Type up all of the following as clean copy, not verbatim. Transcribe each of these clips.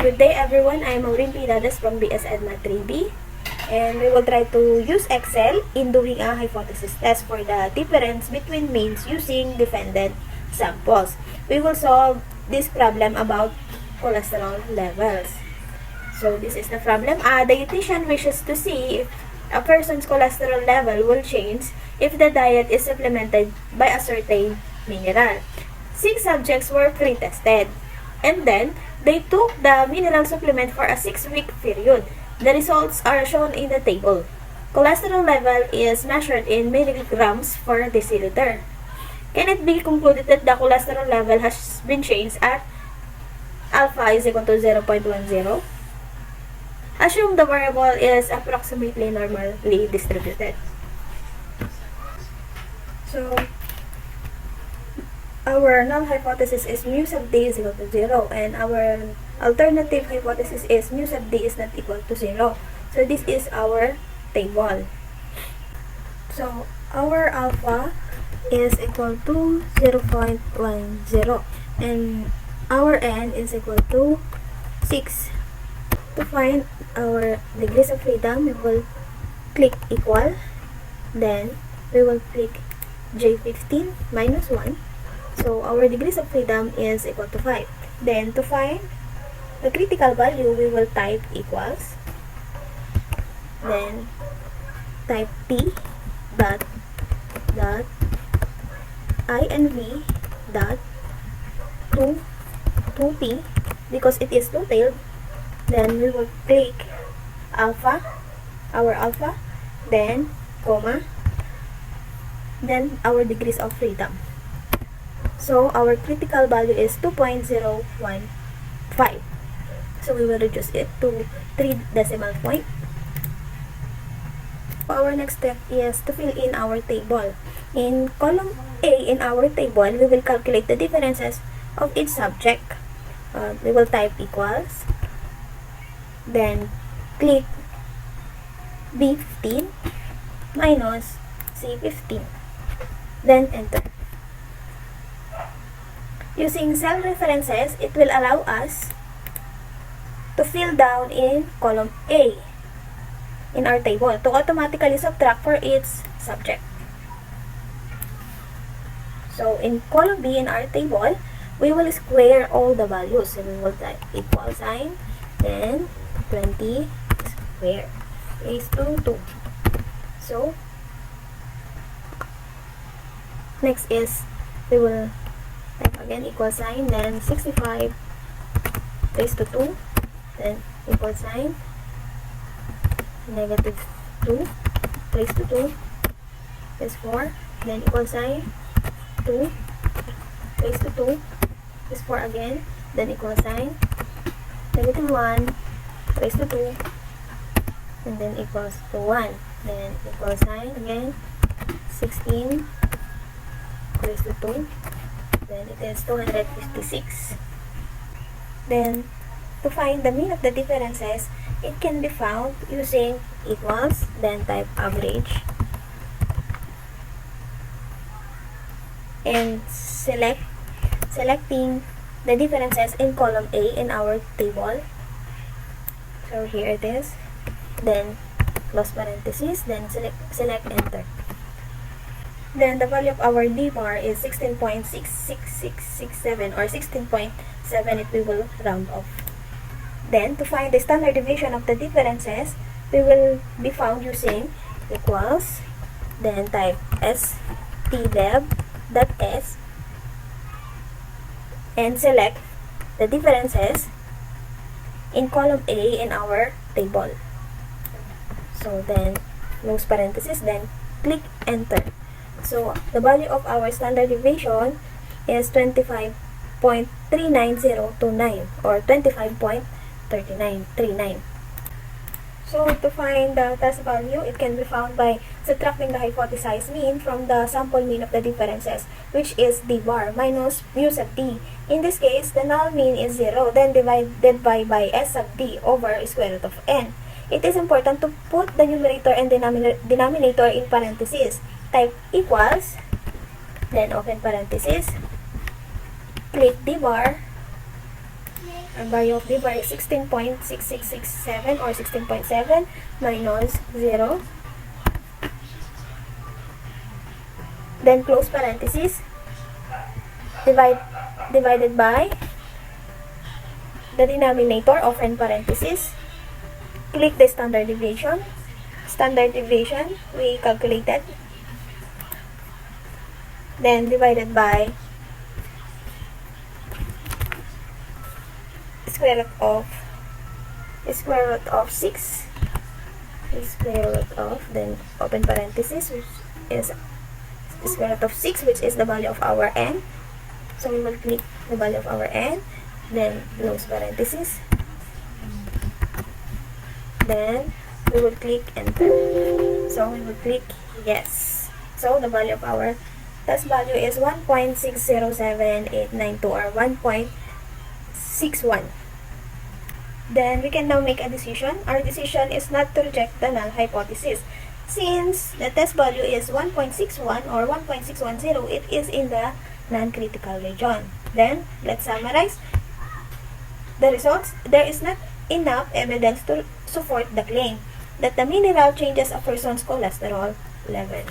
Good day everyone, I am Maureen Piladas from BS Edma 3B, and we will try to use Excel in doing a hypothesis test for the difference between means using defendant samples. We will solve this problem about cholesterol levels. So this is the problem. A dietitian wishes to see if a person's cholesterol level will change if the diet is supplemented by a certain mineral. 6 subjects were pre-tested, and then they took the mineral supplement for a 6-week period. The results are shown in the table. Cholesterol level is measured in milligrams per deciliter. Can it be concluded that the cholesterol level has been changed at alpha is equal to 0.10? Assume the variable is approximately normally distributed. So, our null hypothesis is mu sub d is equal to 0, and our alternative hypothesis is mu sub d is not equal to 0. So this is our table. So our alpha is equal to 0.10, and our n is equal to 6. To find our degrees of freedom, we will click equal, then we will click J15 minus 1. So, our degrees of freedom is equal to 5. Then, to find the critical value, we will type equals. Then, type P dot I and V dot 2P, because it is two-tailed. Then, we will click alpha, our alpha, then, comma, then our degrees of freedom. So, our critical value is 2.015. So, we will reduce it to 3 decimal point. Our next step is to fill in our table. In column A in our table, we will calculate the differences of each subject. We will type equals. Then, click B15 minus C15. Then, enter. Using cell references, it will allow us to fill down in column A in our table to automatically subtract for each subject. So, in column B in our table, we will square all the values. So, we will type equal sign, then 20 square raised to 2. So, next is we will type again equal sign, then 65 raised to 2, then equal sign, negative 2 raised to 2 is 4, then equal sign, 2 raised to 2 is 4 again, then equal sign, negative 1 raised to 2, and then equals to 1, then equal sign again, 16 raised to 2, then it is 256. Then, to find the mean of the differences, it can be found using equals, then type average, and selecting the differences in column A in our table. So here it is. Then close parenthesis, then select enter. Then the value of our D bar is 16.66667 or 16.7 if we will round off. Then to find the standard deviation of the differences, we will be found using equals, then type stdev.s and select the differences in column A in our table. So then close parenthesis, then click enter. So, the value of our standard deviation is 25.39029 or 25.3939. So, to find the test value, it can be found by subtracting the hypothesized mean from the sample mean of the differences, which is D bar minus mu sub D. In this case, the null mean is 0, then divided by S sub D over square root of n. It is important to put the numerator and denominator in parentheses. Type equals, then open parenthesis, click D bar, Our value of liver is 16.6667 or 16.7 minus 0. Then close parenthesis, divided by the denominator, open parenthesis. Click the standard deviation. Standard deviation, we calculated. Then divided by square root of 6. Square root of, then open parenthesis, which is square root of 6, which is the value of our n. So we will click the value of our n, then close parenthesis. Then we will click enter. So we will click yes. So the value of our test value is 1.607892 or 1.61. Then we can now make a decision. Our decision is not to reject the null hypothesis. Since the test value is 1.61 or 1.610, it is in the non-critical region. Then, let's summarize the results. There is not enough evidence to support the claim that the mineral changes a person's cholesterol level.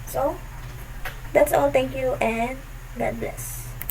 So, that's all. Thank you and God bless.